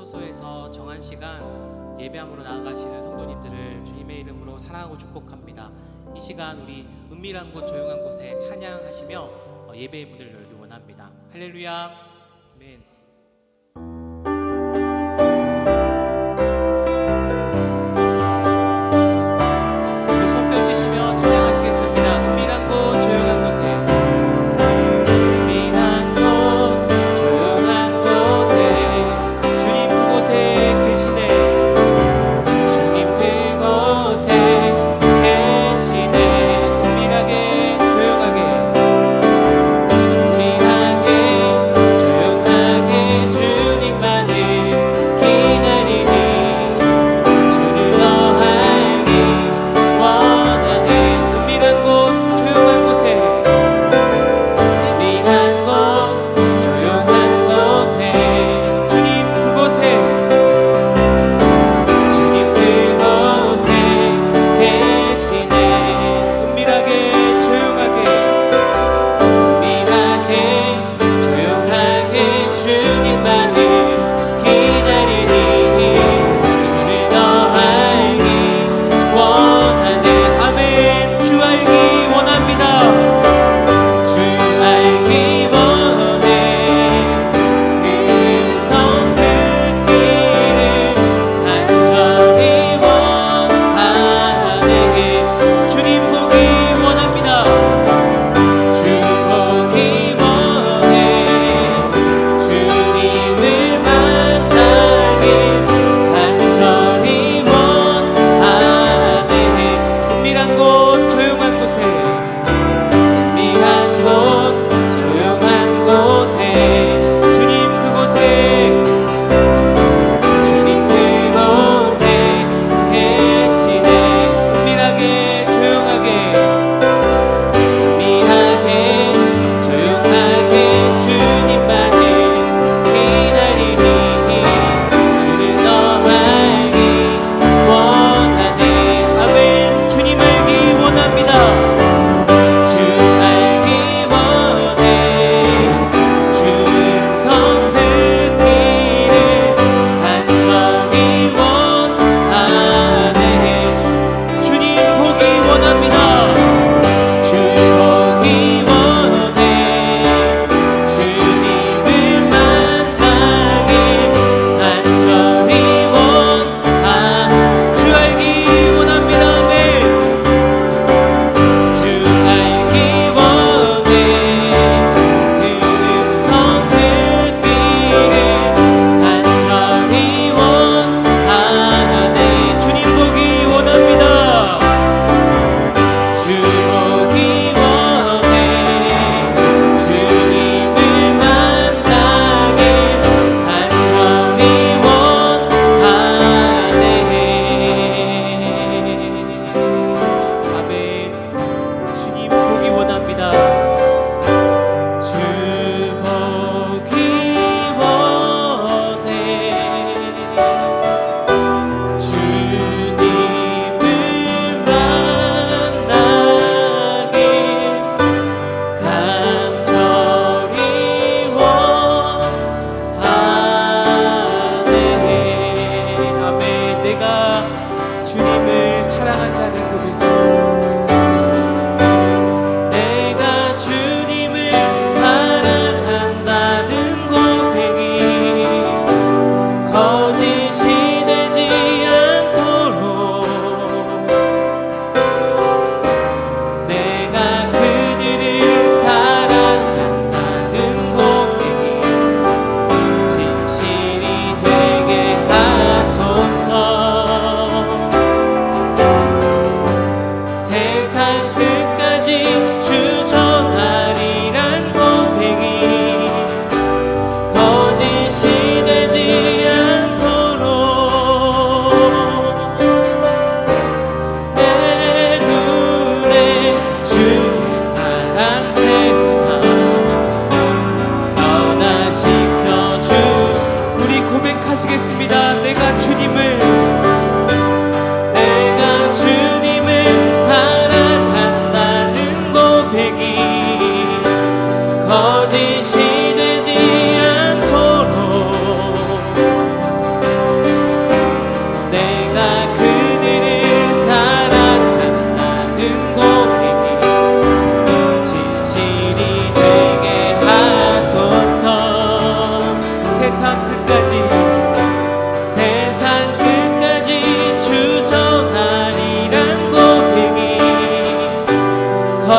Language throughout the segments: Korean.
교도소에서 정한 시간 예배함으로 나아가시는 성도님들을 주님의 이름으로 사랑하고 축복합니다. 이 시간 우리 은밀한 곳 조용한 곳에 찬양하시며 예배의 문을 열기 원합니다. 할렐루야. 아멘. 조용하게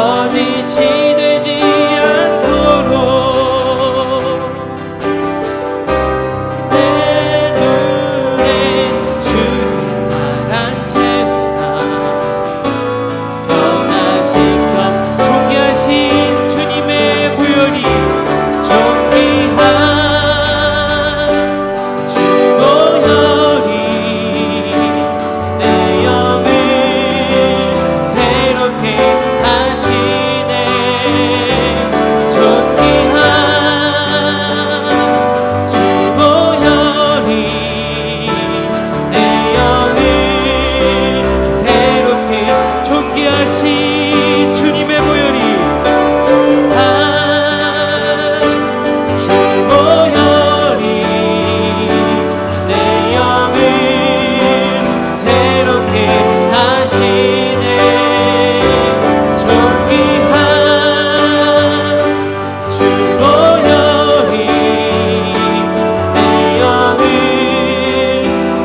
거짓이 되지 않도록 내 눈에 주의 사랑 채우사 변화시켜 존귀하신 주님의 보혈이 존귀한 주 보혈이 내 영을 새롭게 하시네. 존귀한 주 보혈이 내 영을 새롭게 존귀하신 주님의 보혈이 주 보혈이 내 영을 새롭게 하시네. 존귀한 주 보혈이 내 영을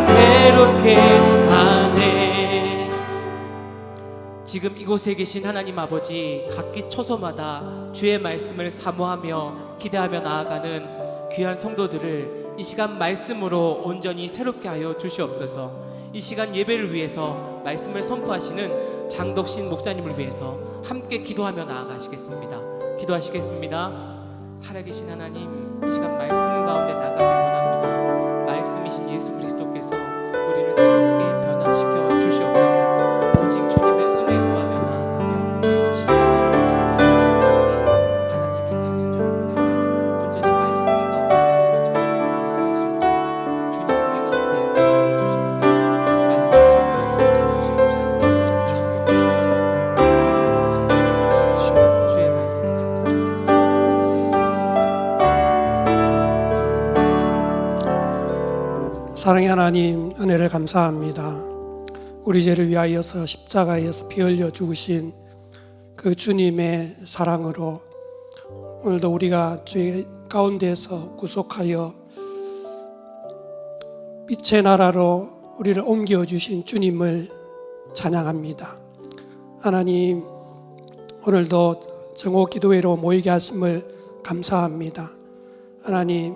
새롭게 하네. 지금 이곳에 계신 하나님 아버지, 각기 처소마다 주의 말씀을 사모하며 기대하며 나아가는 귀한 성도들을 이 시간 말씀으로 온전히 새롭게 하여 주시옵소서. 이 시간 예배를 위해서 말씀을 선포하시는 장덕신 목사님을 위해서 함께 기도하며 나아가시겠습니다. 기도하시겠습니다. 살아계신 하나님, 이 시간 말씀 가운데 나가기 원합니다. 말씀이신 예수 그리스도께서 우리를 새롭게 변화시켜 주시옵소서. 오직 주님의 은혜 구하며 나아가며 십자가 역사하며 하나님이 사순절을 보내며 온전히 말씀 가운데 우리가 저장되며 나아갈 수 있도록 주님 우리 가운데 역사하여 주시옵소서. 말씀을 선포하시는 장도신 목사님의 참여 주시옵소서. 주의 말씀을 갖게 주옵소서. 사랑의 하나님, 은혜를 감사합니다. 우리 죄를 위하여서 십자가에서 피 흘려 죽으신 그 주님의 사랑으로 오늘도 우리가 죄 가운데서 구속하여 빛의 나라로 우리를 옮겨주신 주님을 찬양합니다. 하나님, 오늘도 정오 기도회로 모이게 하심을 감사합니다. 하나님,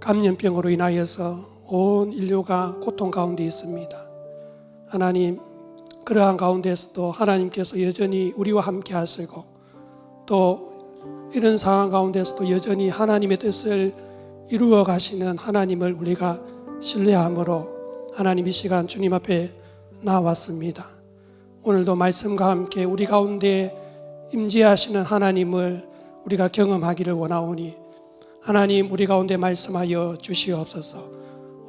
감염병으로 인하여서 온 인류가 고통 가운데 있습니다. 하나님, 그러한 가운데서도 하나님께서 여전히 우리와 함께 하시고 또 이런 상황 가운데서도 여전히 하나님의 뜻을 이루어 가시는 하나님을 우리가 신뢰함으로 하나님 이 시간 주님 앞에 나왔습니다. 오늘도 말씀과 함께 우리 가운데 임재하시는 하나님을 우리가 경험하기를 원하오니 하나님 우리 가운데 말씀하여 주시옵소서.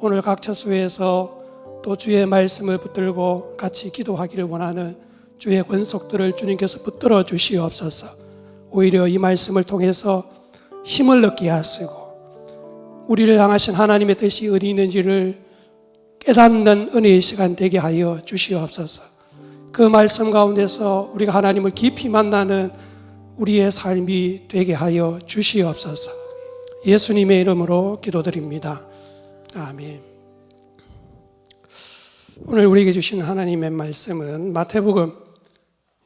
오늘 각 처소에서 또 주의 말씀을 붙들고 같이 기도하기를 원하는 주의 권속들을 주님께서 붙들어 주시옵소서. 오히려 이 말씀을 통해서 힘을 얻게 하시고 우리를 향하신 하나님의 뜻이 어디 있는지를 깨닫는 은혜의 시간 되게 하여 주시옵소서. 그 말씀 가운데서 우리가 하나님을 깊이 만나는 우리의 삶이 되게 하여 주시옵소서. 예수님의 이름으로 기도드립니다. 아멘. 오늘 우리에게 주신 하나님의 말씀은 마태복음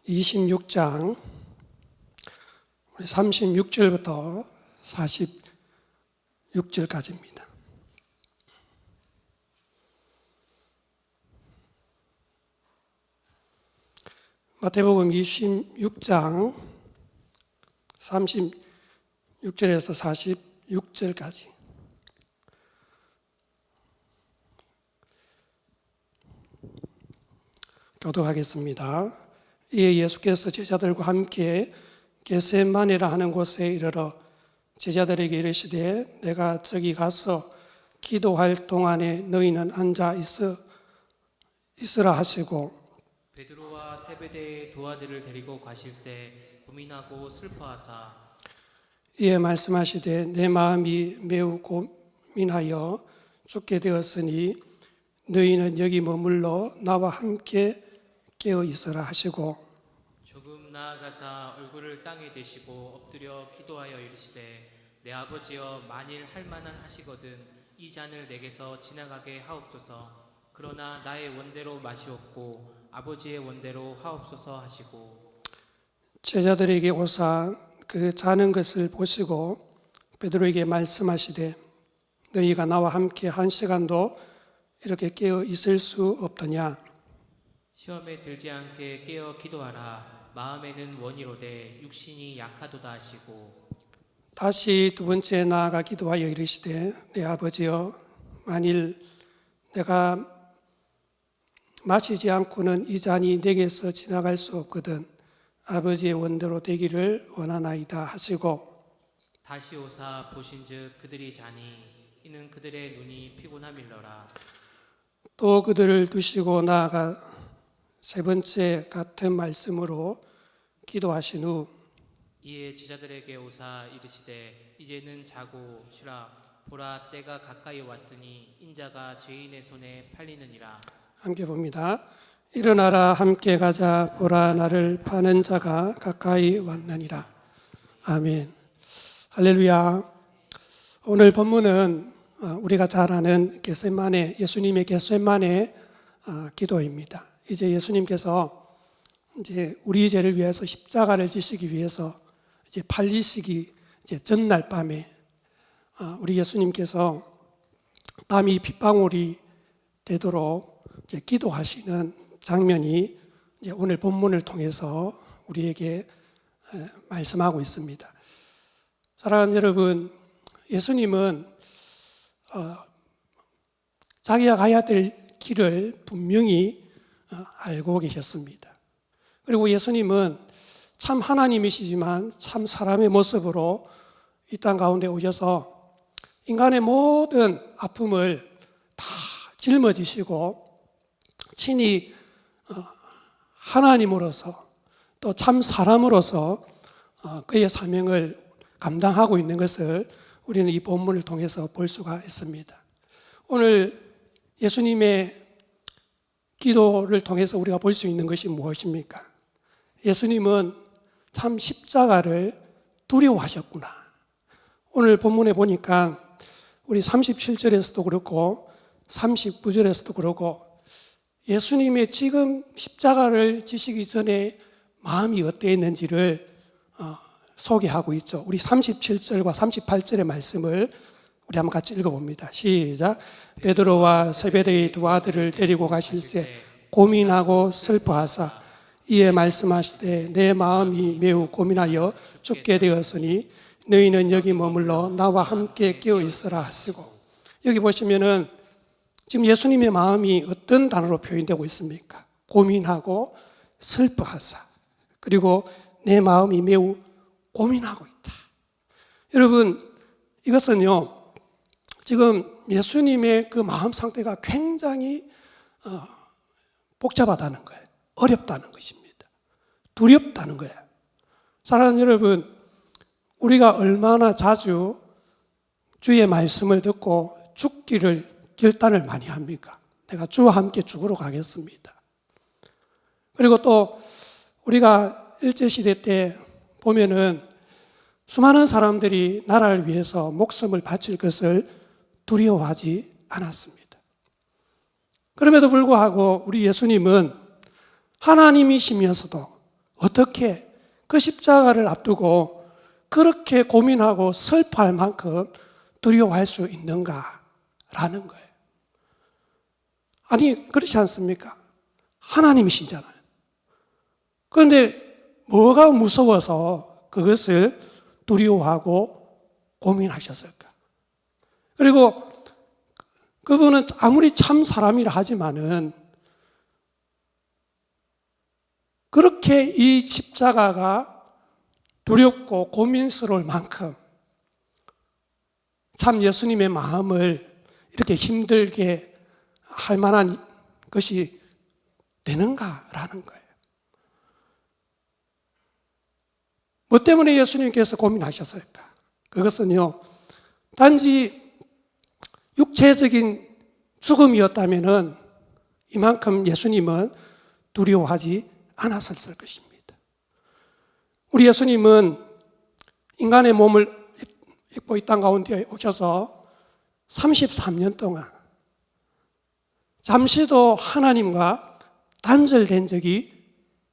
26장 36절부터 46절까지입니다. 마태복음 26장 36절에서 46절까지 교독하겠습니다. 이에 예수께서 제자들과 함께 겟세마네라 하는 곳에 이르러 제자들에게 이르시되 내가 저기 가서 기도할 동안에 너희는 앉아 있으라 하시고 베드로와 세베대의 두 아들을 데리고 가실새 고민하고 슬퍼하사 이에 말씀하시되 내 마음이 매우 고민하여 죽게 되었으니 너희는 여기 머물러 나와 함께 깨어 있으라 하시고 조금 나아가사 얼굴을 땅에 대시고 엎드려 기도하여 이르시되 내 아버지여 만일 할 만한 하시거든 이 잔을 내게서 지나가게 하옵소서. 그러나 나의 원대로 마시옵고 아버지의 원대로 하옵소서 하시고 제자들에게 오사 그 자는 것을 보시고 베드로에게 말씀하시되 너희가 나와 함께 한 시간도 이렇게 깨어 있을 수 없더냐. 시험에 들지 않게 깨어 기도하라. 마음에는 원이로되 육신이 약하도다 하시고 다시 두 번째 나아가 기도하여 이르시되 내 아버지여 만일 내가 마시지 않고는 이 잔이 내게서 지나갈 수 없거든 아버지의 원대로 되기를 원하나이다 하시고 다시 오사 보신즉 그들이 자니 이는 그들의 눈이 피곤함일러라. 또 그들을 두시고 나아가 세 번째 같은 말씀으로 기도하신 후 이에 제자들에게 오사 이르시되 이제는 자고 쉬라. 보라 때가 가까이 왔으니 인자가 죄인의 손에 팔리느니라. 함께 봅니다. 일어나라 함께 가자 보라 나를 파는 자가 가까이 왔느니라. 아멘. 할렐루야. 오늘 본문은 우리가 잘 아는 겟세마네 예수님의 겟세마네 기도입니다. 이제 예수님께서 이제 우리 죄를 위해서 십자가를 지시기 위해서 이제 팔리시기 이제 전날 밤에 우리 예수님께서 땀이 빗방울이 되도록 이제 기도하시는 장면이 이제 오늘 본문을 통해서 우리에게 말씀하고 있습니다. 사랑하는 여러분, 예수님은 자기가 가야 될 길을 분명히 알고 계셨습니다. 그리고 예수님은 참 하나님이시지만 참 사람의 모습으로 이 땅 가운데 오셔서 인간의 모든 아픔을 다 짊어지시고 친히 하나님으로서 또 참 사람으로서 그의 사명을 감당하고 있는 것을 우리는 이 본문을 통해서 볼 수가 있습니다. 오늘 예수님의 기도를 통해서 우리가 볼 수 있는 것이 무엇입니까? 예수님은 참 십자가를 두려워하셨구나. 오늘 본문에 보니까 우리 37절에서도 그렇고 39절에서도 그렇고 예수님의 지금 십자가를 지시기 전에 마음이 어땠는지를 소개하고 있죠. 우리 37절과 38절의 말씀을 우리 한번 같이 읽어봅니다. 시작. 베드로와 세베대의 두 아들을 데리고 가실새 고민하고 슬퍼하사 이에 말씀하시되 내 마음이 매우 고민하여 죽게 되었으니 너희는 여기 머물러 나와 함께 깨어 있으라 하시고 여기 보시면은 지금 예수님의 마음이 어떤 단어로 표현되고 있습니까? 고민하고 슬퍼하사 그리고 내 마음이 매우 고민하고 있다. 여러분 이것은요 지금 예수님의 그 마음 상태가 굉장히 복잡하다는 거예요. 어렵다는 것입니다. 두렵다는 거예요. 사랑하는 여러분, 우리가 얼마나 자주 주의 말씀을 듣고 죽기를 결단을 많이 합니까? 내가 주와 함께 죽으러 가겠습니다. 그리고 또 우리가 일제시대 때 보면은 수많은 사람들이 나라를 위해서 목숨을 바칠 것을 두려워하지 않았습니다. 그럼에도 불구하고 우리 예수님은 하나님이시면서도 어떻게 그 십자가를 앞두고 그렇게 고민하고 슬퍼할 만큼 두려워할 수 있는가라는 거예요. 아니 그렇지 않습니까? 하나님이시잖아요. 그런데 뭐가 무서워서 그것을 두려워하고 고민하셨을까? 그리고 그분은 아무리 참 사람이라 하지만은 그렇게 이 십자가가 두렵고 고민스러울 만큼 참 예수님의 마음을 이렇게 힘들게 할 만한 것이 되는가라는 거예요. 뭐 때문에 예수님께서 고민하셨을까? 그것은요, 단지 육체적인 죽음이었다면은 이만큼 예수님은 두려워하지 않았을 것입니다. 우리 예수님은 인간의 몸을 입고 이 땅 가운데 오셔서 33년 동안 잠시도 하나님과 단절된 적이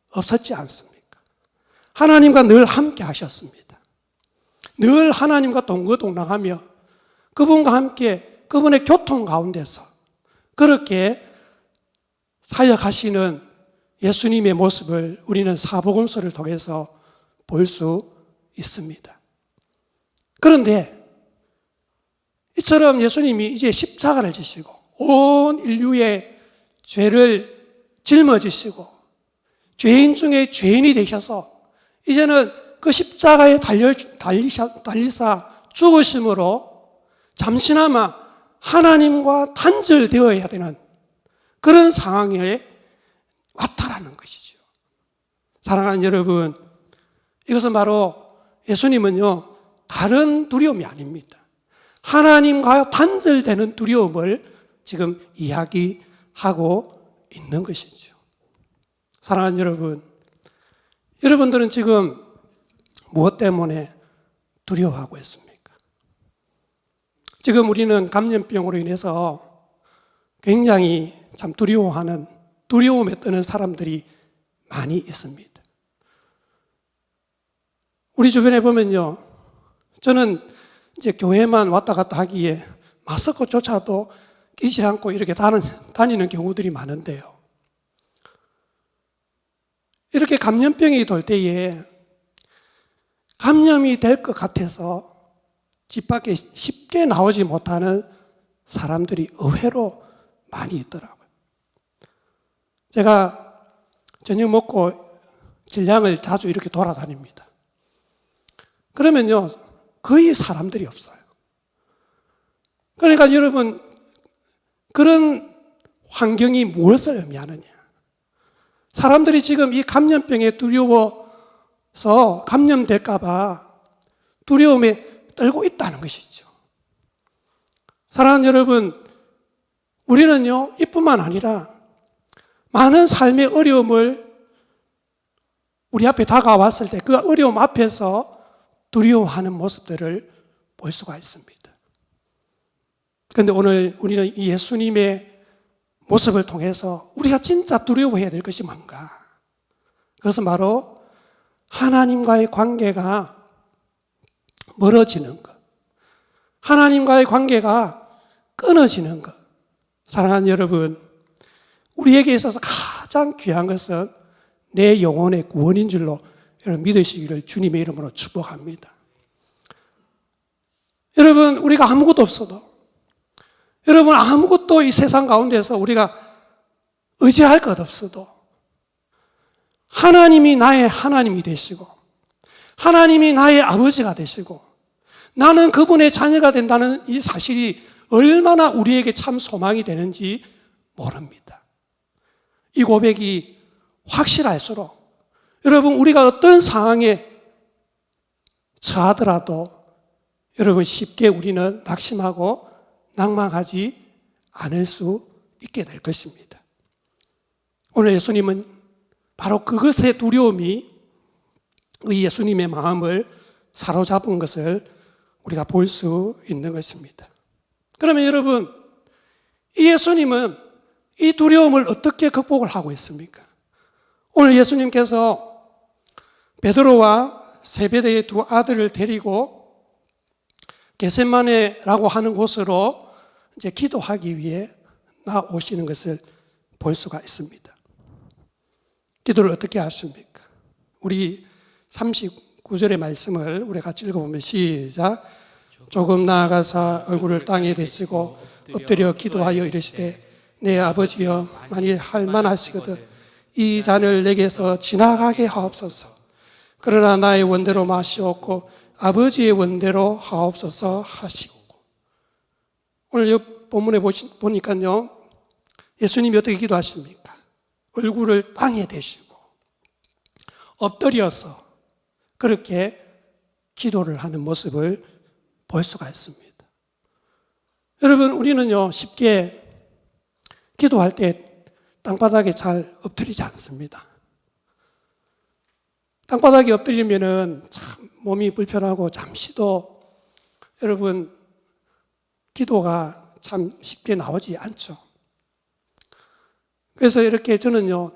없었지 않습니까? 하나님과 늘 함께 하셨습니다. 늘 하나님과 동거동락하며 그분과 함께 그분의 교통 가운데서 그렇게 사역하시는 예수님의 모습을 우리는 사복음서를 통해서 볼 수 있습니다. 그런데 이처럼 예수님이 이제 십자가를 지시고 온 인류의 죄를 짊어지시고 죄인 중에 죄인이 되셔서 이제는 그 십자가에 달리사 죽으심으로 잠시나마 하나님과 단절되어야 되는 그런 상황에 왔다라는 것이죠. 사랑하는 여러분, 이것은 바로 예수님은요, 다른 두려움이 아닙니다. 하나님과 단절되는 두려움을 지금 이야기하고 있는 것이죠. 사랑하는 여러분, 여러분들은 지금 무엇 때문에 두려워하고 있습니까? 지금 우리는 감염병으로 인해서 굉장히 참 두려움에 떠는 사람들이 많이 있습니다. 우리 주변에 보면요, 저는 이제 교회만 왔다 갔다 하기에 마스크조차도 끼지 않고 이렇게 다니는 경우들이 많은데요. 이렇게 감염병이 돌 때에 감염이 될 것 같아서 집 밖에 쉽게 나오지 못하는 사람들이 의외로 많이 있더라고요. 제가 저녁 먹고 길냥을 자주 이렇게 돌아다닙니다. 그러면요, 거의 사람들이 없어요. 그러니까 여러분, 그런 환경이 무엇을 의미하느냐? 사람들이 지금 이 감염병에 두려워서 감염될까봐 두려움에 떨고 있다는 것이죠. 사랑하는 여러분, 우리는요, 이뿐만 아니라 많은 삶의 어려움을 우리 앞에 다가왔을 때 그 어려움 앞에서 두려워하는 모습들을 볼 수가 있습니다. 그런데 오늘 우리는 이 예수님의 모습을 통해서 우리가 진짜 두려워해야 될 것이 뭔가? 그것은 바로 하나님과의 관계가 멀어지는 것, 하나님과의 관계가 끊어지는 것. 사랑하는 여러분, 우리에게 있어서 가장 귀한 것은 내 영혼의 구원인 줄로 여러분 믿으시기를 주님의 이름으로 축복합니다. 여러분, 우리가 아무것도 없어도, 여러분 아무것도 이 세상 가운데서 우리가 의지할 것 없어도 하나님이 나의 하나님이 되시고 하나님이 나의 아버지가 되시고 나는 그분의 자녀가 된다는 이 사실이 얼마나 우리에게 참 소망이 되는지 모릅니다. 이 고백이 확실할수록 여러분 우리가 어떤 상황에 처하더라도 여러분 쉽게 우리는 낙심하고 낭망하지 않을 수 있게 될 것입니다. 오늘 예수님은 바로 그것의 두려움이 이 예수님의 마음을 사로잡은 것을 우리가 볼 수 있는 것입니다. 그러면 여러분, 이 예수님은 이 두려움을 어떻게 극복을 하고 있습니까? 오늘 예수님께서 베드로와 세베대의 두 아들을 데리고 겟세마네라고 하는 곳으로 이제 기도하기 위해 나오시는 것을 볼 수가 있습니다. 기도를 어떻게 하십니까? 우리 39절의 말씀을 우리 같이 읽어보면 시작. 조금 나아가사 얼굴을 땅에 대시고 엎드려 기도하여 이르시되 내 아버지여 만일 할 만하시거든 이 잔을 내게서 지나가게 하옵소서. 그러나 나의 원대로 마시옵고 아버지의 원대로 하옵소서 하시고. 오늘 이 본문에 보니까요, 예수님이 어떻게 기도하십니까? 얼굴을 땅에 대시고 엎드려서 그렇게 기도를 하는 모습을 볼 수가 있습니다. 여러분, 우리는요 쉽게 기도할 때 땅바닥에 잘 엎드리지 않습니다. 땅바닥에 엎드리면은 참 몸이 불편하고 잠시도 여러분 기도가 참 쉽게 나오지 않죠. 그래서 이렇게 저는요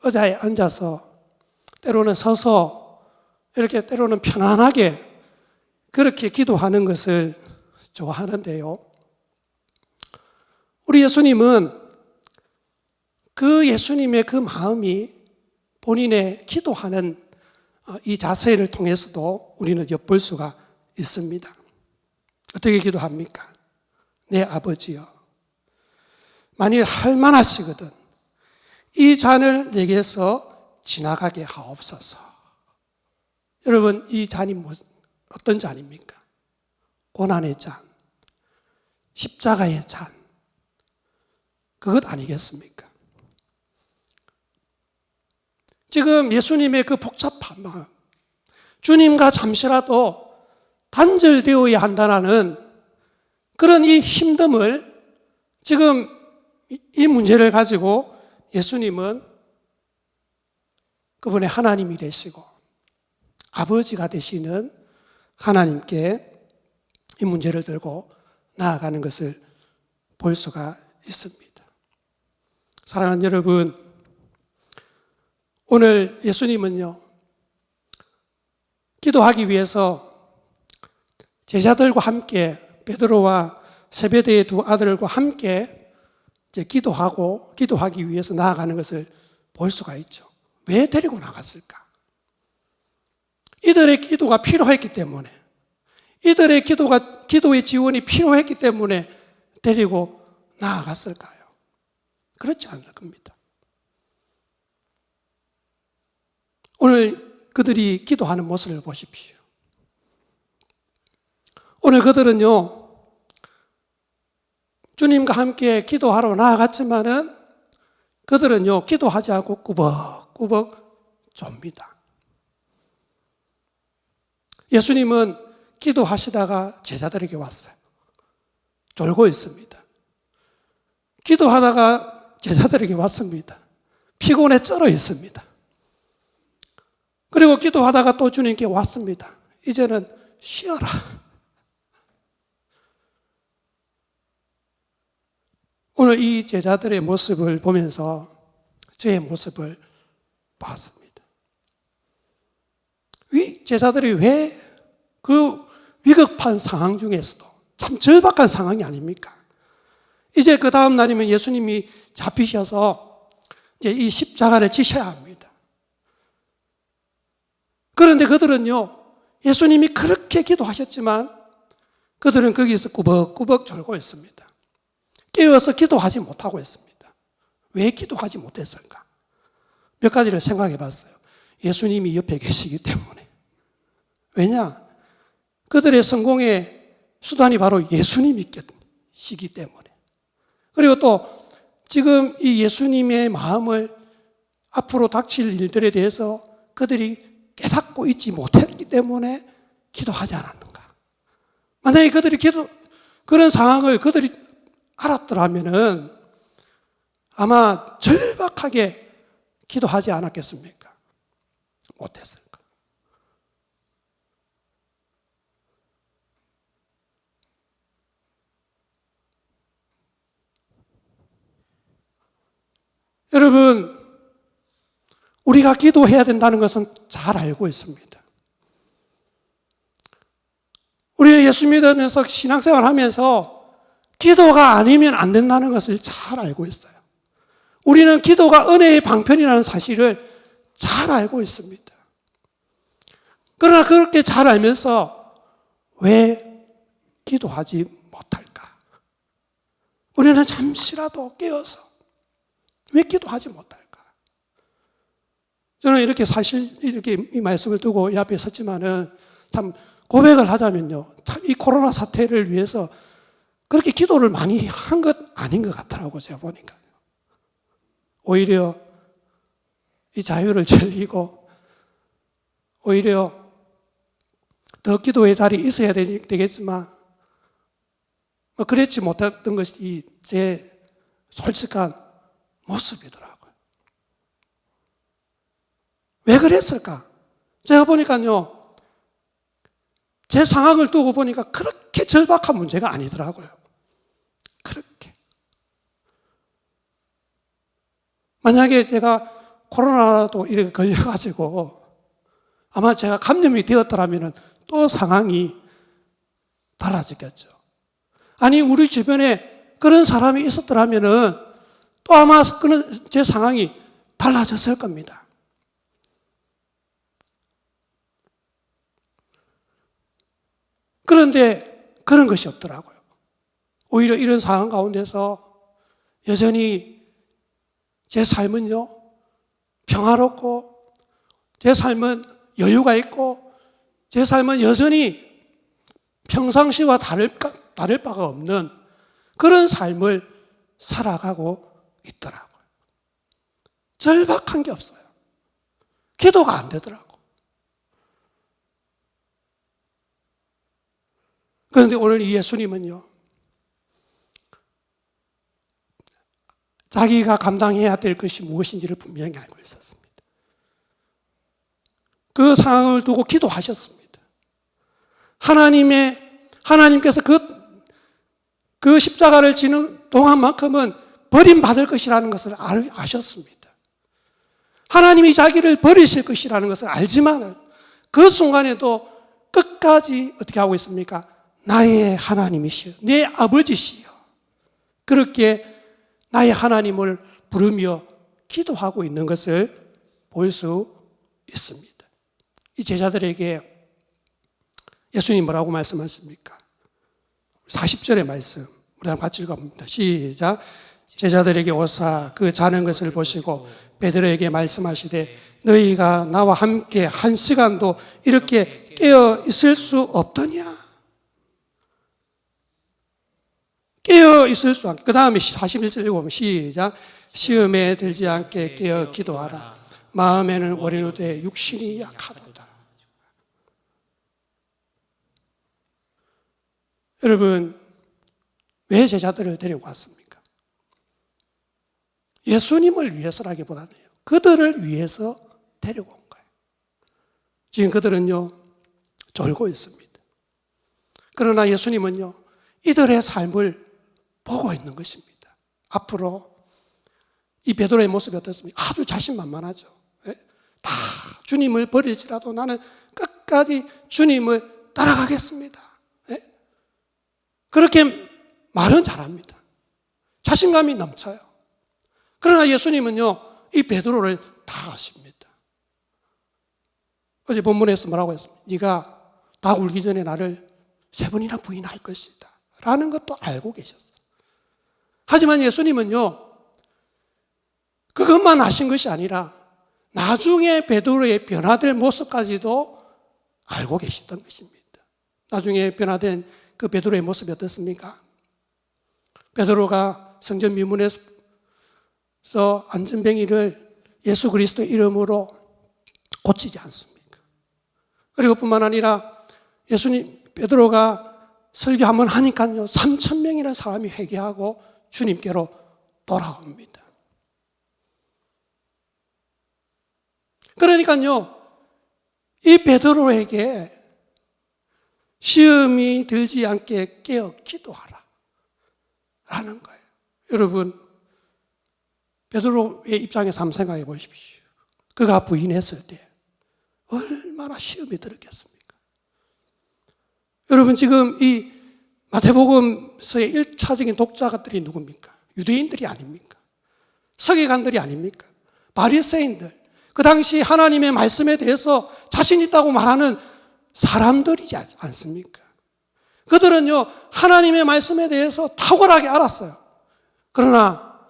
의자에 앉아서 때로는 서서 이렇게 때로는 편안하게 그렇게 기도하는 것을 좋아하는데요. 우리 예수님은 그 예수님의 그 마음이 본인의 기도하는 이 자세를 통해서도 우리는 엿볼 수가 있습니다. 어떻게 기도합니까? 내 아버지여, 만일 할 만하시거든 이 잔을 내게서 지나가게 하옵소서. 여러분, 이 잔이 어떤 잔입니까? 고난의 잔, 십자가의 잔, 그것 아니겠습니까? 지금 예수님의 그 복잡한 마음, 주님과 잠시라도 단절되어야 한다는 그런 이 힘듦을 지금 이 문제를 가지고 예수님은 그분의 하나님이 되시고 아버지가 되시는 하나님께 이 문제를 들고 나아가는 것을 볼 수가 있습니다. 사랑하는 여러분, 오늘 예수님은요, 기도하기 위해서 제자들과 함께 베드로와 세베대의 두 아들과 함께 이제 기도하기 위해서 나아가는 것을 볼 수가 있죠. 왜 데리고 나갔을까? 이들의 기도가 필요했기 때문에, 이들의 기도의 지원이 필요했기 때문에 데리고 나아갔을까요? 그렇지 않을 겁니다. 오늘 그들이 기도하는 모습을 보십시오. 오늘 그들은요, 주님과 함께 기도하러 나아갔지만은 그들은요, 기도하지 않고 꾸벅꾸벅 좁니다. 예수님은 기도하시다가 제자들에게 왔어요. 졸고 있습니다. 기도하다가 제자들에게 왔습니다. 피곤해 쩔어 있습니다. 그리고 기도하다가 또 주님께 왔습니다. 이제는 쉬어라. 오늘 이 제자들의 모습을 보면서 저의 모습을 봤습니다. 제자들이 왜 그 위급한 상황 중에서도 참 절박한 상황이 아닙니까? 이제 그 다음 날이면 예수님이 잡히셔서 이제 이 십자가를 지셔야 합니다. 그런데 그들은요, 예수님이 그렇게 기도하셨지만 그들은 거기서 꾸벅꾸벅 졸고 있습니다. 깨어서 기도하지 못하고 있습니다. 왜 기도하지 못했을까? 몇 가지를 생각해 봤어요. 예수님이 옆에 계시기 때문에. 왜냐? 그들의 성공의 수단이 바로 예수님이 계시기 때문에. 그리고 또 지금 이 예수님의 마음을 앞으로 닥칠 일들에 대해서 그들이 깨닫고 있지 못했기 때문에 기도하지 않았는가? 만약에 그들이 그런 상황을 그들이 알았더라면은 아마 절박하게 기도하지 않았겠습니까? 못했을까? 여러분, 우리가 기도해야 된다는 것은 잘 알고 있습니다. 우리 예수 믿으면서 신앙생활 하면서 기도가 아니면 안 된다는 것을 잘 알고 있어요. 우리는 기도가 은혜의 방편이라는 사실을 잘 알고 있습니다. 그러나 그렇게 잘 알면서 왜 기도하지 못할까? 우리는 잠시라도 깨어서 왜 기도하지 못할까? 저는 이렇게 사실 이렇게 이 말씀을 두고 이 앞에 섰지만은 참 고백을 하자면요, 참 이 코로나 사태를 위해서 그렇게 기도를 많이 한 것 아닌 것 같더라고요, 제가 보니까. 오히려 이 자유를 즐기고 오히려 더 기도의 자리에 있어야 되겠지만 그랬지 못했던 것이 제 솔직한 모습이더라고요. 왜 그랬을까? 제가 보니까요, 제 상황을 두고 보니까 그렇게 절박한 문제가 아니더라고요. 그렇게. 만약에 내가 코로나도 이렇게 걸려가지고 아마 제가 감염이 되었더라면 또 상황이 달라졌겠죠. 아니, 우리 주변에 그런 사람이 있었더라면 또 아마 그런 제 상황이 달라졌을 겁니다. 그런데 그런 것이 없더라고요. 오히려 이런 상황 가운데서 여전히 제 삶은요, 평화롭고, 제 삶은 여유가 있고, 제 삶은 여전히 평상시와 다를 바가 없는 그런 삶을 살아가고 있더라고요. 절박한 게 없어요. 기도가 안 되더라고. 그런데 오늘 이 예수님은요, 자기가 감당해야 될 것이 무엇인지를 분명히 알고 있었습니다. 그 상황을 두고 기도하셨습니다. 하나님께서 그 십자가를 지는 동안만큼은 버림받을 것이라는 것을 아셨습니다. 하나님이 자기를 버리실 것이라는 것을 알지만 그 순간에도 끝까지 어떻게 하고 있습니까? 나의 하나님이시여, 내 아버지시여. 그렇게 나의 하나님을 부르며 기도하고 있는 것을 볼 수 있습니다. 이 제자들에게 예수님 뭐라고 말씀하십니까? 40절의 말씀 우리 한번 같이 읽어봅니다. 시작. 제자들에게 오사 그 자는 것을 보시고 베드로에게 말씀하시되 너희가 나와 함께 한 시간도 이렇게 깨어 있을 수 없더냐? 깨어 있을 수 없게. 그 다음에 41절 읽어보면 시작. 시험에 들지 않게 깨어 기도하라. 마음에는 어린우되 육신이 약하도다. 여러분, 왜 제자들을 데리고 왔습니까? 예수님을 위해서라기보다는 그들을 위해서 데리고 온 거예요. 지금 그들은요, 졸고 있습니다. 그러나 예수님은요, 이들의 삶을 보고 있는 것입니다. 앞으로 이 베드로의 모습이 어떻습니까? 아주 자신만만하죠. 다 주님을 버릴지라도 나는 끝까지 주님을 따라가겠습니다. 그렇게 말은 잘합니다. 자신감이 넘쳐요. 그러나 예수님은요, 이 베드로를 다 아십니다. 어제 본문에서 뭐라고 했습니까? 네가 다 울기 전에 나를 3번이나 부인할 것이다 라는 것도 알고 계셨어요. 하지만 예수님은요, 그것만 아신 것이 아니라 나중에 베드로의 변화될 모습까지도 알고 계시던 것입니다. 나중에 변화된 그 베드로의 모습이 어떻습니까? 베드로가 성전 미문에서 안전뱅이를 예수 그리스도의 이름으로 고치지 않습니까? 그리고 뿐만 아니라 베드로가 설교 한번 하니까요, 3,000명이라는 사람이 회개하고 주님께로 돌아옵니다. 그러니까요, 이 베드로에게 시험이 들지 않게 깨어 기도하라 라는 거예요. 여러분, 베드로의 입장에서 한번 생각해 보십시오. 그가 부인했을 때 얼마나 시험이 들었겠습니까? 여러분, 지금 이 마태복음서의 1차적인 독자들이 누굽니까? 유대인들이 아닙니까? 서기관들이 아닙니까? 바리새인들, 그 당시 하나님의 말씀에 대해서 자신 있다고 말하는 사람들이지 않습니까? 그들은요, 하나님의 말씀에 대해서 탁월하게 알았어요. 그러나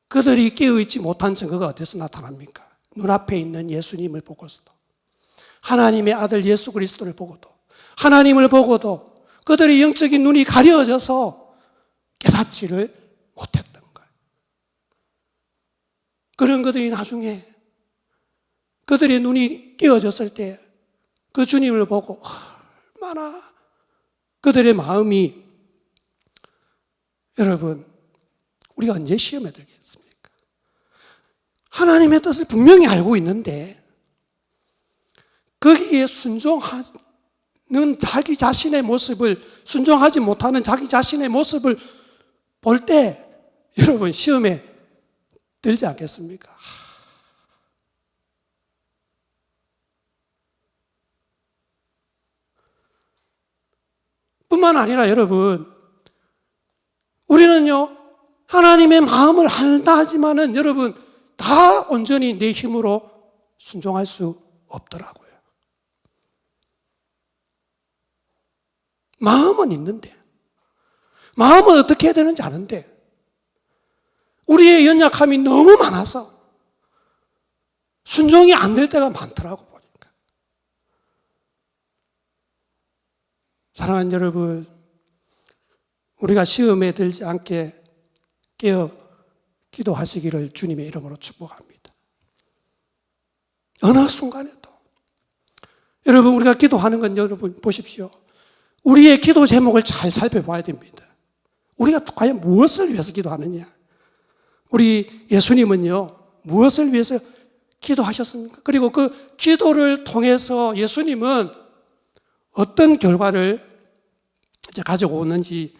그들이 깨어있지 못한 증거가 어디서 나타납니까? 눈앞에 있는 예수님을 보고서도, 하나님의 아들 예수 그리스도를 보고도, 하나님을 보고도 그들의 영적인 눈이 가려져서 깨닫지를 못했던 거예요. 그런 그들이 나중에 그들의 눈이 깨어졌을 때 그 주님을 보고 얼마나 그들의 마음이, 여러분, 우리가 언제 시험에 들겠습니까? 하나님의 뜻을 분명히 알고 있는데 거기에 순종하는 자기 자신의 모습을, 순종하지 못하는 자기 자신의 모습을 볼 때 여러분 시험에 들지 않겠습니까? 뿐만 아니라 여러분, 우리는요, 하나님의 마음을 알다 하지만은 여러분, 다 온전히 내 힘으로 순종할 수 없더라고요. 마음은 있는데, 마음은 어떻게 해야 되는지 아는데, 우리의 연약함이 너무 많아서 순종이 안 될 때가 많더라고 보니까. 사랑하는 여러분, 우리가 시험에 들지 않게 깨어 기도하시기를 주님의 이름으로 축복합니다. 어느 순간에도 여러분, 우리가 기도하는 건 여러분 보십시오. 우리의 기도 제목을 잘 살펴봐야 됩니다. 우리가 과연 무엇을 위해서 기도하느냐? 우리 예수님은요, 무엇을 위해서 기도하셨습니까? 그리고 그 기도를 통해서 예수님은 어떤 결과를 이제 가지고 오는지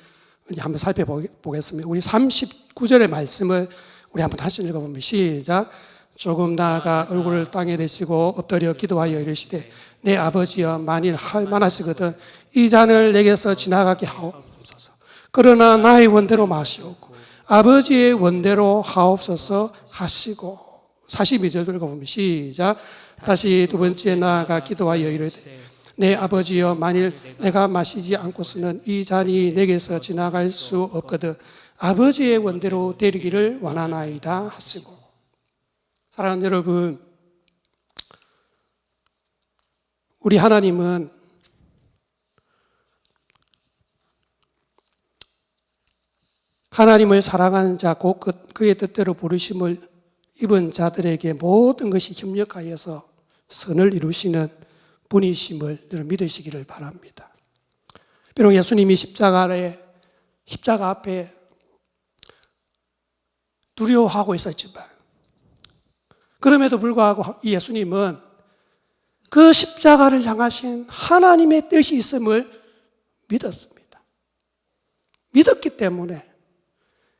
한번 살펴보겠습니다. 우리 39절의 말씀을 우리 한번 다시 읽어보면 시작. 조금 나아가 얼굴을 땅에 대시고 엎드려 기도하여 이르시되 내 아버지여, 만일 할 만하시거든 이 잔을 내게서 지나가게 하옵소서. 그러나 나의 원대로 마시옵고 아버지의 원대로 하옵소서 하시고. 42절 읽어보면 시작. 다시 두 번째 나아가 기도하여 이르되 내 아버지여, 만일 내가 마시지 않고서는 이 잔이 내게서 지나갈 수 없거든 아버지의 원대로 되리기를 원하나이다 하시고. 사랑하는 여러분, 우리 하나님은 하나님을 사랑하는 자, 곧 그의 뜻대로 부르심을 입은 자들에게 모든 것이 협력하여서 선을 이루시는 분이심을 믿으시기를 바랍니다. 비록 예수님이 십자가 앞에 두려워하고 있었지만, 그럼에도 불구하고 이 예수님은 그 십자가를 향하신 하나님의 뜻이 있음을 믿었습니다. 믿었기 때문에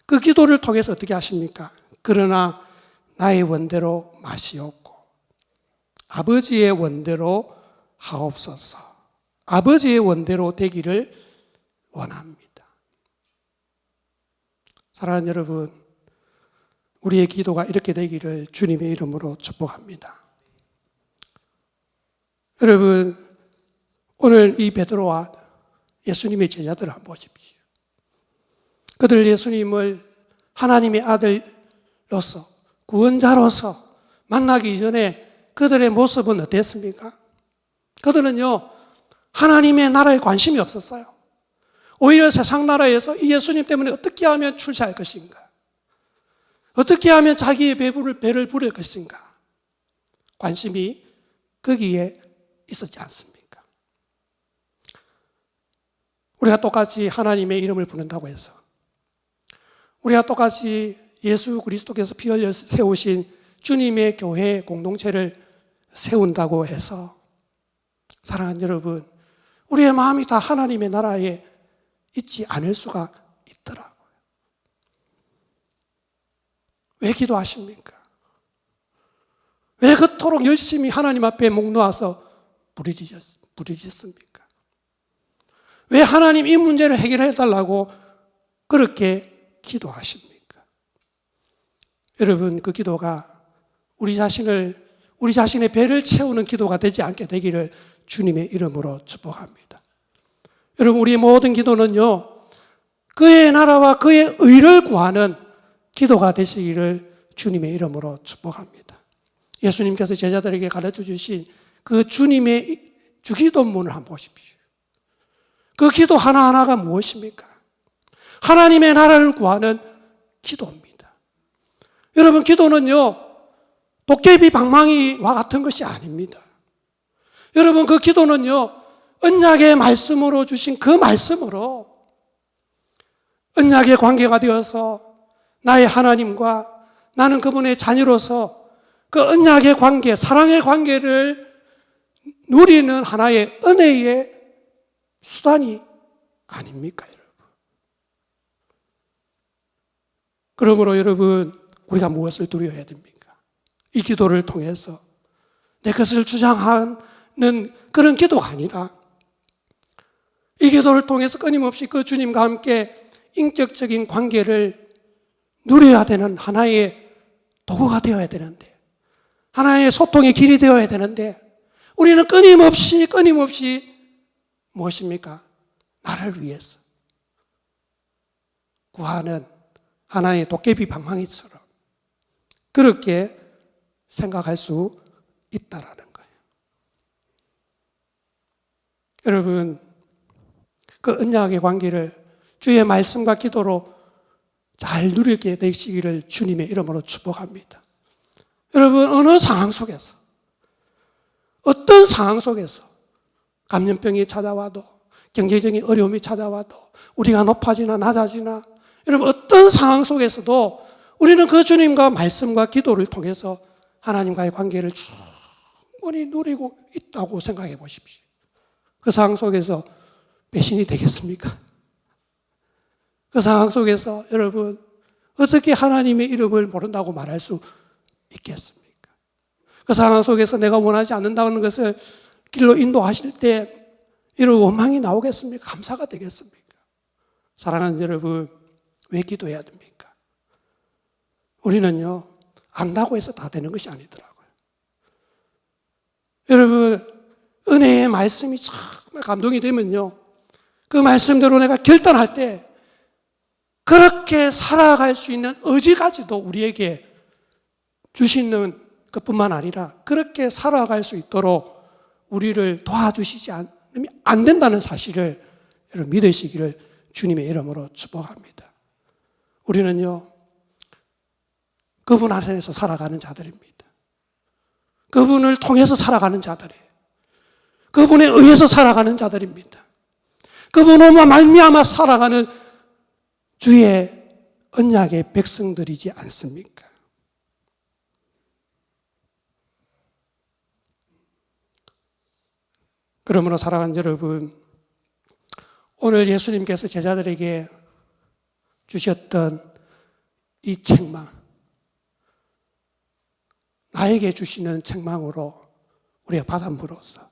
그 기도를 통해서 어떻게 하십니까? 그러나 나의 원대로 마시옵고 아버지의 원대로 하옵소서. 아버지의 원대로 되기를 원합니다. 사랑하는 여러분, 우리의 기도가 이렇게 되기를 주님의 이름으로 축복합니다. 여러분, 오늘 이 베드로와 예수님의 제자들을 한번 보십시오. 그들 예수님을 하나님의 아들로서, 구원자로서 만나기 이전에 그들의 모습은 어땠습니까? 그들은요, 하나님의 나라에 관심이 없었어요. 오히려 세상 나라에서 이 예수님 때문에 어떻게 하면 출세할 것인가? 어떻게 하면 자기의 배를 부릴 것인가? 관심이 거기에 있었지 않습니까? 우리가 똑같이 하나님의 이름을 부른다고 해서, 우리가 똑같이 예수 그리스도께서 피 흘려 세우신 주님의 교회 공동체를 세운다고 해서, 사랑하는 여러분, 우리의 마음이 다 하나님의 나라에 있지 않을 수가 있더라고요. 왜 기도하십니까? 왜 그토록 열심히 하나님 앞에 목 놓아서 부르짖습니까? 왜 하나님 이 문제를 해결해 달라고 그렇게 기도하십니까? 여러분, 그 기도가 우리 자신의 배를 채우는 기도가 되지 않게 되기를 주님의 이름으로 축복합니다. 여러분, 우리의 모든 기도는요, 그의 나라와 그의 의를 구하는 기도가 되시기를 주님의 이름으로 축복합니다. 예수님께서 제자들에게 가르쳐 주신 그 주님의 주기도문을 한번 보십시오. 그 기도 하나하나가 무엇입니까? 하나님의 나라를 구하는 기도입니다. 여러분, 기도는요, 도깨비 방망이와 같은 것이 아닙니다. 여러분, 그 기도는요, 언약의 말씀으로 주신 그 말씀으로 언약의 관계가 되어서 나의 하나님과 나는 그분의 자녀로서 그 언약의 관계, 사랑의 관계를 누리는 하나의 은혜의 수단이 아닙니까, 여러분? 그러므로 여러분, 우리가 무엇을 두려워해야 됩니까? 이 기도를 통해서 내 것을 주장하는 그런 기도가 아니라 이 기도를 통해서 끊임없이 그 주님과 함께 인격적인 관계를 누려야 되는 하나의 도구가 되어야 되는데, 하나의 소통의 길이 되어야 되는데, 우리는 끊임없이 무엇입니까? 나를 위해서 구하는 하나의 도깨비 방망이처럼 그렇게 생각할 수 있다라는 거예요. 여러분, 그 언약의 관계를 주의 말씀과 기도로 잘 누리게 되시기를 주님의 이름으로 축복합니다. 여러분, 어느 상황 속에서, 어떤 상황 속에서 감염병이 찾아와도, 경제적인 어려움이 찾아와도, 우리가 높아지나 낮아지나, 여러분 어떤 상황 속에서도 우리는 그 주님과 말씀과 기도를 통해서 하나님과의 관계를 충분히 누리고 있다고 생각해 보십시오. 그 상황 속에서 배신이 되겠습니까? 그 상황 속에서 여러분 어떻게 하나님의 이름을 모른다고 말할 수 있겠습니까? 그 상황 속에서 내가 원하지 않는다는 것을 길로 인도하실 때 이런 원망이 나오겠습니까? 감사가 되겠습니까? 사랑하는 여러분, 왜 기도해야 됩니까? 우리는요, 안다고 해서 다 되는 것이 아니더라고요. 여러분, 은혜의 말씀이 정말 감동이 되면요, 그 말씀대로 내가 결단할 때 그렇게 살아갈 수 있는 의지까지도 우리에게 주시는 것뿐만 아니라 그렇게 살아갈 수 있도록 우리를 도와주시지 않으면 안 된다는 사실을 여러분 믿으시기를 주님의 이름으로 축복합니다. 우리는요, 그분 안에서 살아가는 자들입니다. 그분을 통해서 살아가는 자들이에요. 그분에 의해서 살아가는 자들입니다. 그분으로 말미암아 살아가는 주의 언약의 백성들이지 않습니까? 그러므로 사랑하는 여러분, 오늘 예수님께서 제자들에게 주셨던 이 책망, 나에게 주시는 책망으로 우리가 받아물어서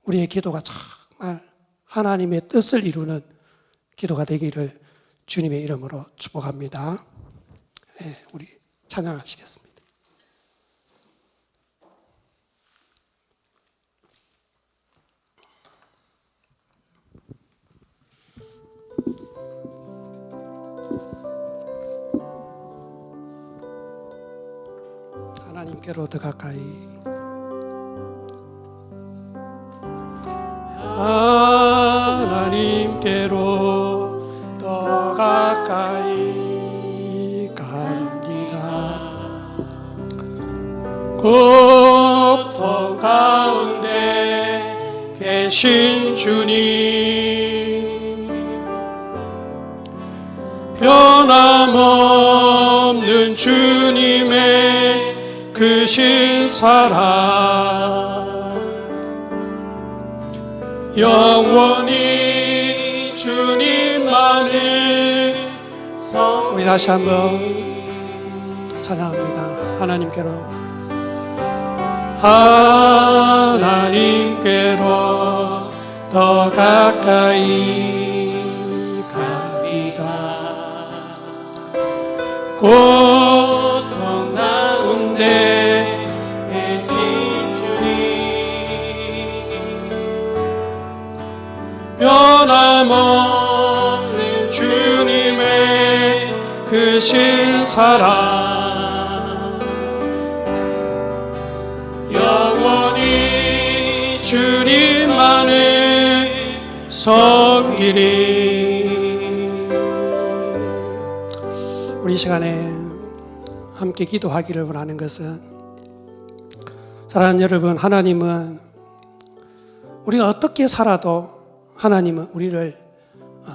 우리의 기도가 정말 하나님의 뜻을 이루는 기도가 되기를 주님의 이름으로 축복합니다. 네, 우리 찬양하시겠습니다. 하나님께로 더 가까이, 하나님께로 더 가까이 갑니다. 고통 가운데 계신 주님, 변함없는 주님의 크신 사랑, 영원히 주님만을 우리 다시 한번 찬양합니다. 하나님께로 더 가까이 갑니다. 고통 가운데 계신 주님, 변함없는 주님의 크신 사랑, 영원히 주님만을 섬기리. 우리 시간에 함께 기도하기를 원하는 것은, 사랑하는 여러분, 하나님은 우리가 어떻게 살아도 하나님은 우리를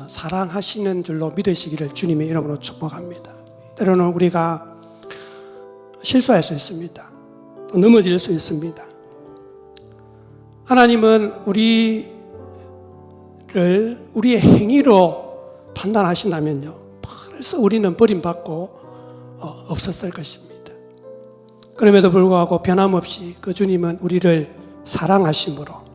사랑하시는 줄로 믿으시기를 주님의 이름으로 축복합니다. 때로는 우리가 실수할 수 있습니다. 또 넘어질 수 있습니다. 하나님은 우리의 행위로 판단하신다면요, 벌써 우리는 버림받고 없었을 것입니다. 그럼에도 불구하고 변함없이 그 주님은 우리를 사랑하심으로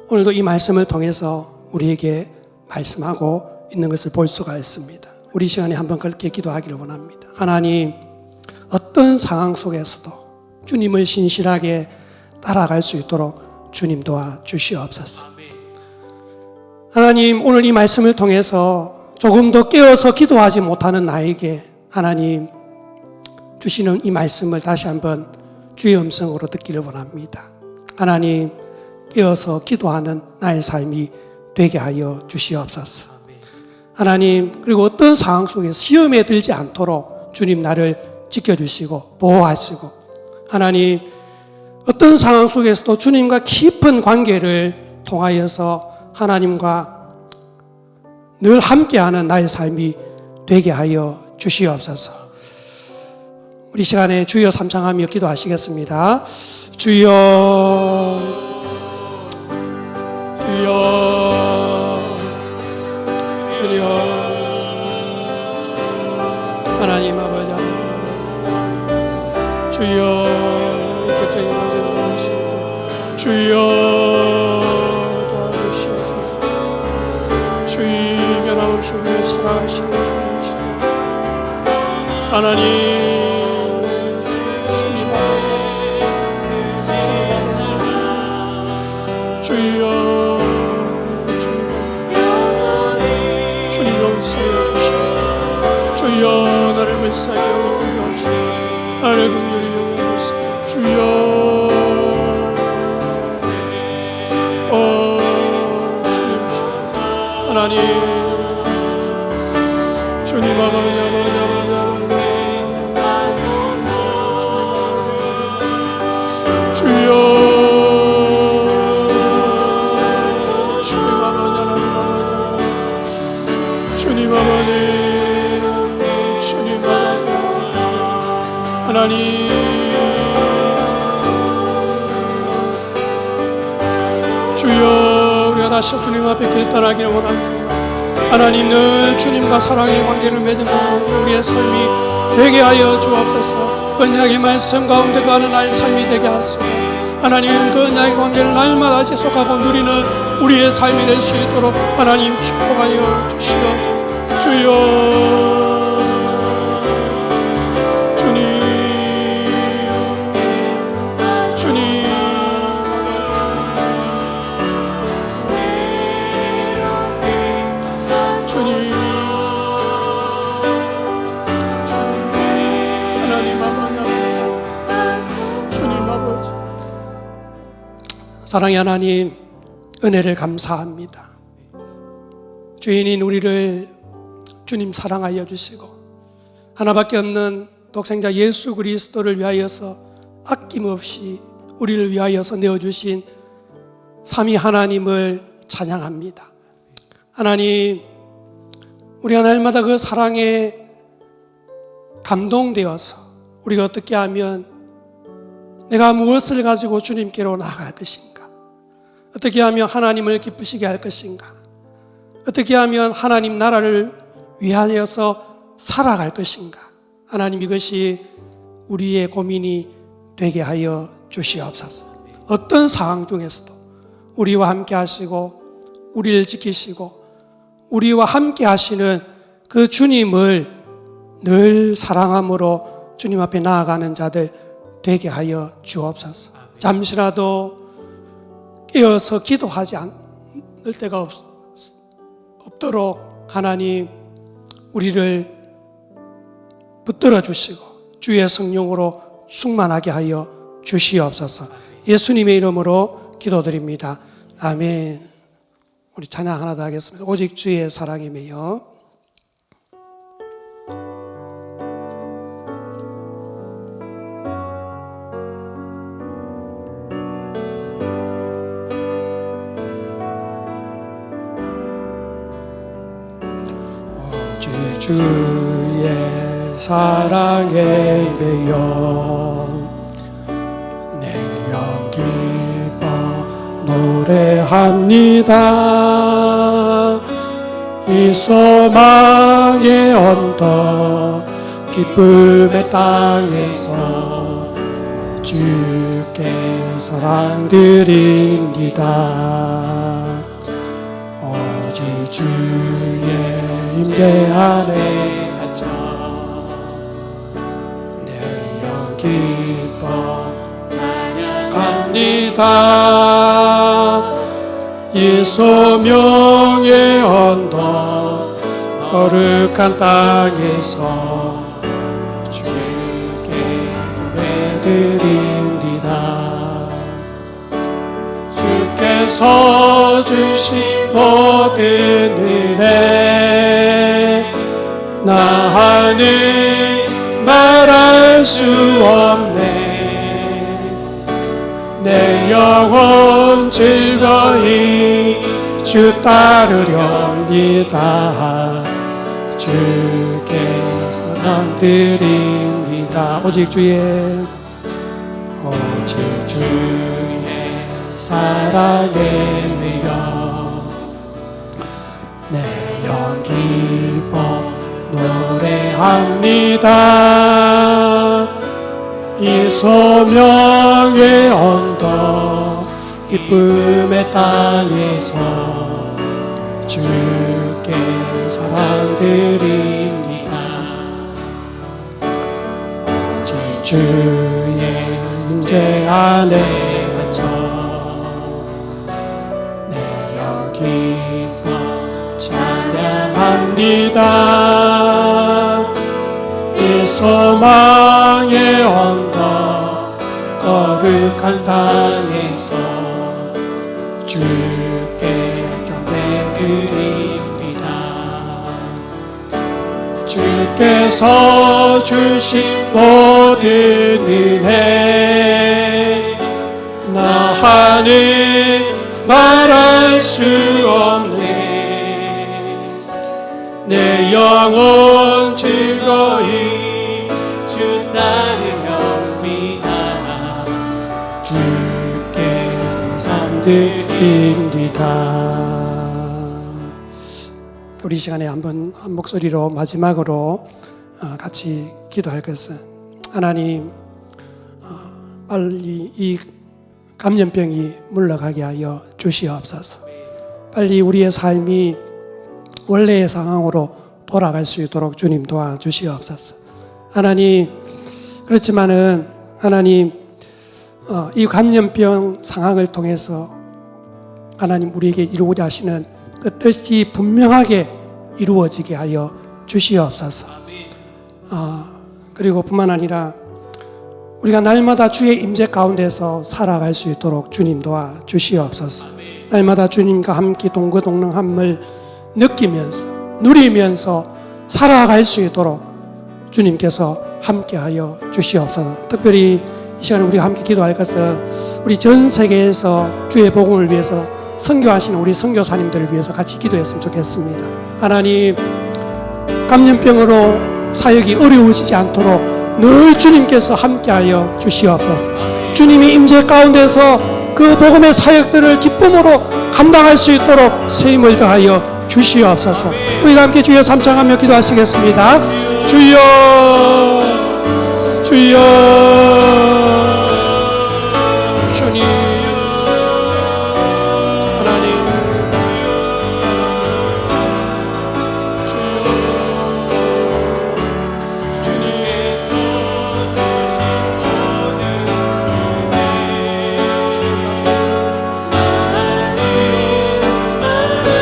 오늘도 이 말씀을 통해서 우리에게 말씀하고 있는 것을 볼 수가 있습니다. 우리 시간에 한번 그렇게 기도하기를 원합니다. 하나님, 어떤 상황 속에서도 주님을 신실하게 따라갈 수 있도록 주님 도와주시옵소서. 하나님, 오늘 이 말씀을 통해서 조금 더 깨어서 기도하지 못하는 나에게 하나님 주시는 이 말씀을 다시 한번 주의 음성으로 듣기를 원합니다. 하나님, 깨어서 기도하는 나의 삶이 되게 하여 주시옵소서. 하나님, 그리고 어떤 상황 속에서 시험에 들지 않도록 주님 나를 지켜주시고 보호하시고, 하나님 어떤 상황 속에서도 주님과 깊은 관계를 통하여서 하나님과 늘 함께하는 나의 삶이 되게 하여 주시옵소서. 우리 시간에 주여 삼창하며 기도하시겠습니다. 주여, 주여, 주여. 하나님 아버지, 하나님 아버지, 주여, 격정이 만든 것이도 주여 도와주시옵소서. 주의 변함없이 우리를 사랑하시는 주님이시다. 하나님, 주여, 주님 용서해 주시옵소서. 주여, 나를 불쌍히 여기옵소서. 나를 긍휼히 여기옵소서. 주여, 주님, 하나님, 주님 아버지, 아버지, 아버지, 주여, 주님 아버지, 주님 아버지, 하나님, 주여, 우리가 다시 주님 앞에 결단하기를 원합니다. 하나님, 늘 주님과 사랑의 관계를 맺는 우리의 삶이 되게 하여 주옵소서. 언약의 말씀 가운데 가는 나의 삶이 되게 하소서. 하나님, 그 언약의 관계를 날마다 지속하고 누리는 우리의 삶이 될 수 있도록 하나님 축복하여 주시옵소서. 주여, 주님, 주님, 주님, 하나님 아버지, 주님 아버지, 사랑의 하나님, 은혜를 감사합니다. 주인인 우리를 주님 사랑하여 주시고 하나밖에 없는 독생자 예수 그리스도를 위하여서 아낌없이 우리를 위하여서 내어주신 삼위 하나님을 찬양합니다. 하나님, 우리가 날마다 그 사랑에 감동되어서 우리가 어떻게 하면 내가 무엇을 가지고 주님께로 나아갈 것인가, 어떻게 하면 하나님을 기쁘시게 할 것인가, 어떻게 하면 하나님 나라를 위하여서 살아갈 것인가, 하나님 이것이 우리의 고민이 되게 하여 주시옵소서. 어떤 상황 중에서도 우리와 함께 하시고 우리를 지키시고 우리와 함께 하시는 그 주님을 늘 사랑함으로 주님 앞에 나아가는 자들 되게 하여 주옵소서. 잠시라도 깨어서 기도하지 않을 때가 없도록 하나님 우리를 붙들어 주시고 주의 성령으로 충만하게 하여 주시옵소서. 예수님의 이름으로 기도드립니다. 아멘. 우리 찬양 하나 더 하겠습니다. 오직 주의 사랑이 매여. 오직 주의 사랑에 매여 내 영 기뻐 노래합니다. 이 소망의 언덕 기쁨의 땅에서 주께 사랑드립니다. 오직 주의 임재 안에 갇혀 내 영 기뻐 찬양합니다. 이 소명의 언덕 거룩한 땅에서 주께 경배드립니다. 주께서 주신 모든 은혜 나는 말할 수 없네. 내 영혼 즐거이 주 따르렵니다. 주께 사랑드립니다. 오직 주의 사랑에 매여 내 영 기뻐 노래합니다. 이 소명의 언덕 기쁨의 땅에서 주께 사랑드립니다. 오직 주의 임재 안에 갇혀 내 영 기뻐 찬양합니다. 이 소망의 언덕 거룩한 땅에서 주께 경배드립니다. 주께서 주신 모든 은혜 나는 말할 수 없네. 내 영혼 즐거이 주 따르렵니다. 주께 감사드립니다. 우리 시간에 한번 한 목소리로 마지막으로 같이 기도할 것은 하나님 빨리 이 감염병이 물러가게 하여 주시옵소서. 빨리 우리의 삶이 원래의 상황으로 돌아갈 수 있도록 주님 도와주시옵소서. 하나님 그렇지만은 하나님 이 감염병 상황을 통해서 하나님 우리에게 이루고자 하시는 그 뜻이 분명하게 이루어지게 하여 주시옵소서. 그리고 뿐만 아니라 우리가 날마다 주의 임재 가운데서 살아갈 수 있도록 주님 도와주시옵소서. 날마다 주님과 함께 동거동능함을 느끼면서 누리면서 살아갈 수 있도록 주님께서 함께하여 주시옵소서. 특별히 이 시간에 우리가 함께 기도할 것은 우리 전 세계에서 주의 복음을 위해서 선교하시는 우리 선교사님들을 위해서 같이 기도했으면 좋겠습니다. 하나님 감염병으로 사역이 어려워지지 않도록 늘 주님께서 함께하여 주시옵소서. 주님이 임재 가운데서 그 복음의 사역들을 기쁨으로 감당할 수 있도록 세임을 더하여 주시옵소서. 우리가 함께 주여 삼창하며 기도하시겠습니다. 주여 주여 주님 하나님 주여 주님께서 주신 모든 은혜 나는 말할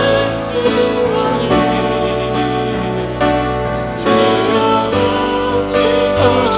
수 주님 주여 아버지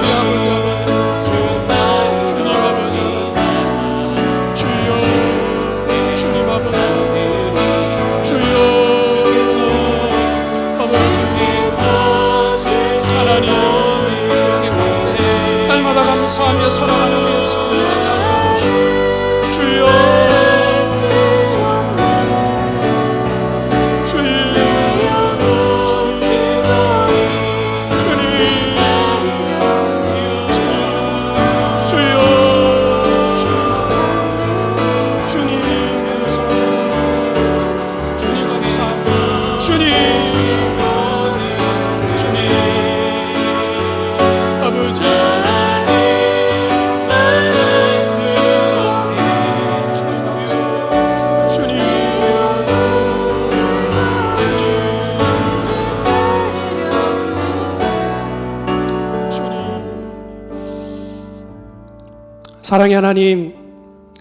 사랑의 하나님,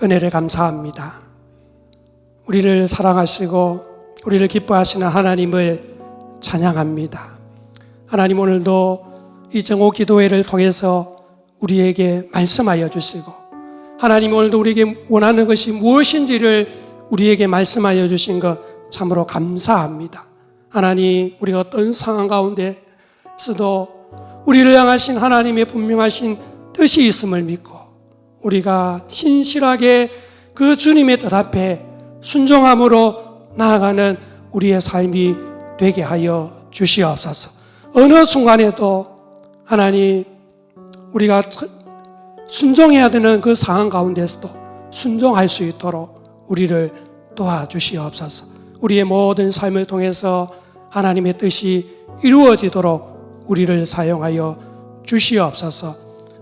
은혜를 감사합니다. 우리를 사랑하시고 우리를 기뻐하시는 하나님을 찬양합니다. 하나님, 오늘도 이 정오 기도회를 통해서 우리에게 말씀하여 주시고, 하나님 오늘도 우리에게 원하는 것이 무엇인지를 우리에게 말씀하여 주신 것 참으로 감사합니다. 하나님, 우리가 어떤 상황 가운데서도 우리를 향하신 하나님의 분명하신 뜻이 있음을 믿고 우리가 신실하게 그 주님의 뜻 앞에 순종함으로 나아가는 우리의 삶이 되게 하여 주시옵소서. 어느 순간에도 하나님, 우리가 순종해야 되는 그 상황 가운데서도 순종할 수 있도록 우리를 도와주시옵소서. 우리의 모든 삶을 통해서 하나님의 뜻이 이루어지도록 우리를 사용하여 주시옵소서.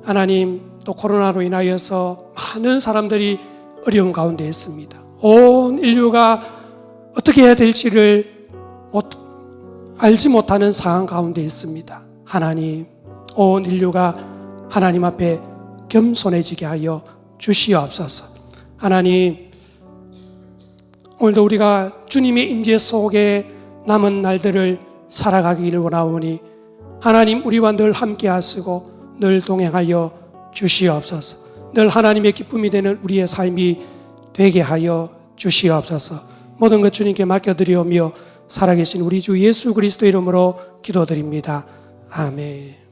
하나님, 또 코로나로 인하여서 많은 사람들이 어려운 가운데 있습니다. 온 인류가 어떻게 해야 될지를 알지 못하는 상황 가운데 있습니다. 하나님, 온 인류가 하나님 앞에 겸손해지게 하여 주시옵소서. 하나님, 오늘도 우리가 주님의 임재 속에 남은 날들을 살아가기를 원하오니 하나님, 우리와 늘 함께 하시고 늘 동행하여 주시옵소서. 늘 하나님의 기쁨이 되는 우리의 삶이 되게 하여 주시옵소서. 모든 것 주님께 맡겨드리오며 살아계신 우리 주 예수 그리스도 이름으로 기도드립니다. 아멘.